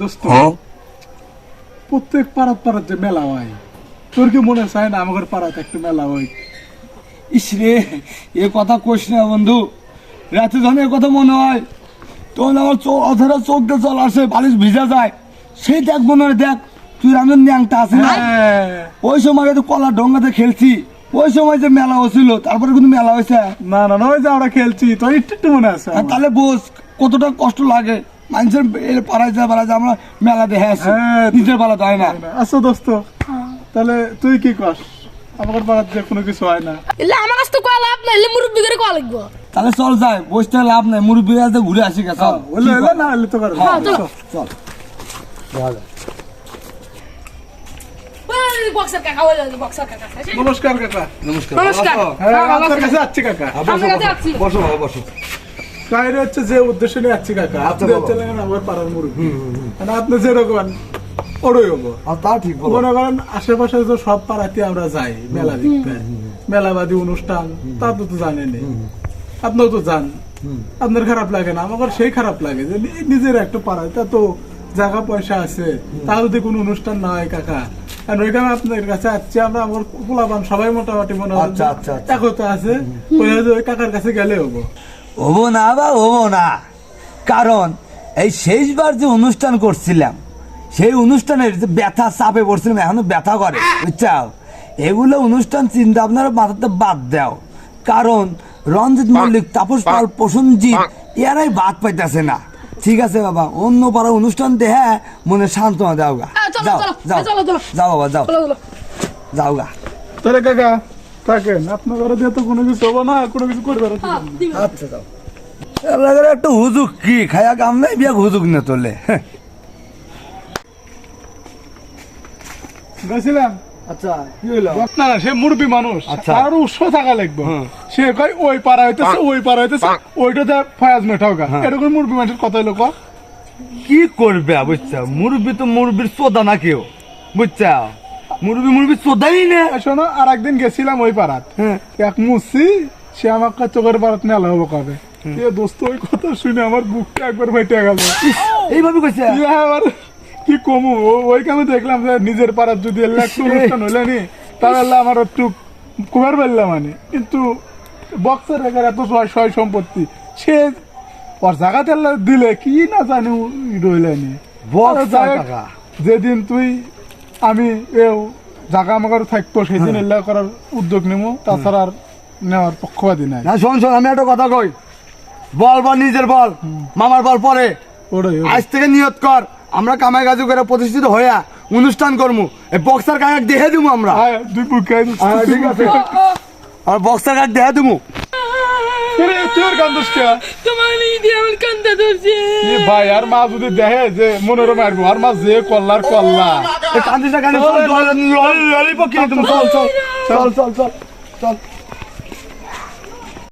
দোস্ত প্রত্যেক পাড়াত পাড়াত যে মেলা হয়, তোর কি মনে চায় না আমাদের পাড়াতে একটা মেলা হয়? ইসরে এ কথা কোশ না বন্ধু, রাতে যখন এ কথা মনে হয় তখন আমার অধরা চোখ দিয়ে জল আসে, বালিশ ভিজা যায়। সেই দেখ মনে হয়, দেখ তুই রামের ন্যাংটা আছে না, ওই সময় তো কলার ডোঙ্গাতে খেলছি, ওই সময় যে মেলা হয়েছিল, তারপরে কিন্তু মেলা হয়েছে না না নয় যে আমরা খেলছি, তোর একটু একটু মনে আছে আমার। তাহলে বোঝ কতটা কষ্ট লাগে মানুষের পাড়ায় যায় পাড়ায় যায়, আমরা মেলা দেখে আসি, হ্যাঁ, নিজের পাড়া হয় না। আচ্ছা দোস্ত, তাহলে তুই কি কস আমাদের পাড়াতে যে কোনো কিছু হয় না? এলে আমার কাছে তো কোয়া লাভ নাই, এলে মুরব্বি করে কোয়া লাগবো। তাহলে চল যাই, বসতে লাভ নাই, মুরব্বী আছে ঘুরে আসি গেছে। হলে হলে না হলে তো পারবো। হ্যাঁ, চলো। চল ওই বক্সার কাকা, ওই বক্সার কাকা। নমস্কার কাকা। নমস্কার। নমস্কার। হ্যাঁ, হ্যাঁ, আপনার নমস্কার। কাছে যাচ্ছি কাকা। আপনার কাছে আসছি। বসো বাবা, বসো। কাহিনী হচ্ছে যে উদ্দেশ্য নিয়ে যাচ্ছি কাকা, আপনি হচ্ছেন আমার পাড়ার মুরব্বী, মানে আপনি যেরকম ওরই হবো। তা ঠিক বলো। মনে করেন আশেপাশে যে সব পাড়াতে আমরা যাই মেলা দেখতে, মেলাবাদী অনুষ্ঠান, তা তো জানেনি, আপনিও তো জান। আপনার খারাপ লাগে না? আমার সেই খারাপ লাগে যে নিজের একটা পাড়ায় তা তো জায়গা পয়সা আছে, তা যদি কোনো অনুষ্ঠান না হয় কাকা, আর ওইখানে আপনার কাছে আসছি আমরা, আমার পোলাপান সবাই মোটামুটি মনে হয় আচ্ছা, আচ্ছা, আচ্ছা। একতা আছে, ওই কাকার কাছে গেলে হবো। হবো না বা হবো না, কারণ এই শেষবার যে অনুষ্ঠান করছিলাম, সেই অনুষ্ঠানের যে ব্যথা চাপে পড়ছিলাম, এখনো ব্যথা করে, বুঝছাও? এগুলো অনুষ্ঠান চিন্তা আপনারা মাথাতে বাদ দাও, কারণ রঞ্জিত মল্লিক, তাপস পাল, প্রসেনজিৎ এরাই বাদ পাইতেছে না। ঠিক আছে বাবা, অন্য পাড়া অনুষ্ঠান দেখে মনে সান্ত্বনা দাও গা। চলো, যাও চলো, যাও চলো, চলো। যাও বাবা, যাও চলো, চলো। যাও গা। তাহলে কাকা থাকেন, আপনার ঘরে দিয়ে তো কোনো কিছু হবো না, কোনো কিছু করবে না। হ্যাঁ, দিবি। আচ্ছা যাও। এলাকার একটা হুজুক কি খায়া কাম নাই, বিয়া হুজুক না তোলে। গেছিলাম। আচ্ছা কি হইলো? না না, সে মুরব্বী মানুষ, আচ্ছা। আর উৎস থাকা লাগবে। সে কয় ওই পাড়া হইতেছে, ওই পাড়া হইতেছে, ওইটাতে ফয়াজ মেঠাও গা, এরকম মুরব্বী মানুষের কথা হইলো ক। কি করবে বুঝছো, মুরব্বী তো মুরব্বীর চোদা না কেউ, বুঝছো? মুরব্বী চোদাই না। শোনো, আর একদিন গেছিলাম ওই পাড়াত, এক মুসি, সে আমাকে চোখের পাড়াত মেলা হবো কবে। এ দোস্ত, ওই কথা শুনে আমার বুকটা একবার ফেটে গেল। এইভাবে কইছে? আবার কি কমু, ওইকে আমি দেখলাম যে নিজের পাড়ার যদি একটু অনুষ্ঠান হইলে নি, তাহলে আমার একটু কুমার পারলাম মানে, কিন্তু বক্সের রেখার এত সয় সম্পত্তি, সে ওর জায়গাতে দিলে কি না জানি রইলেনি। বক্সার কাকা। যেদিন তুই আমি জায়গা আমার থাকতো, সেদিন এল্লা করার উদ্যোগ নেবো, তাছাড়া আর নেওয়ার পক্ষপাতী নাই। না শোন শোন, আমি একটা কথা কই, বল বল নিজের বল, মামার বল পরে। ওটাই আজ থেকে নিয়ত কর, আমরা কামাই কাজু করে প্রতিষ্ঠিত হইয়া অনুষ্ঠান করবো, এই বক্সার কাকাক দেখে দিবো আমরা। দুই বুকে ঠিক আছে, আর বক্সার কাক দেখে দিবো। তোর কান্দস কে? তোমার নিয়ে দিয়ে আমার কান্দা ধরছে। এ ভাই, আর মা যদি দেখে যে মনোরম আসবো, আর মা যে কল্লার কল্লা। কান্দিস না, কান্দিস, ললিপপ কিনে তুমি, চল চল চল চল চল চল।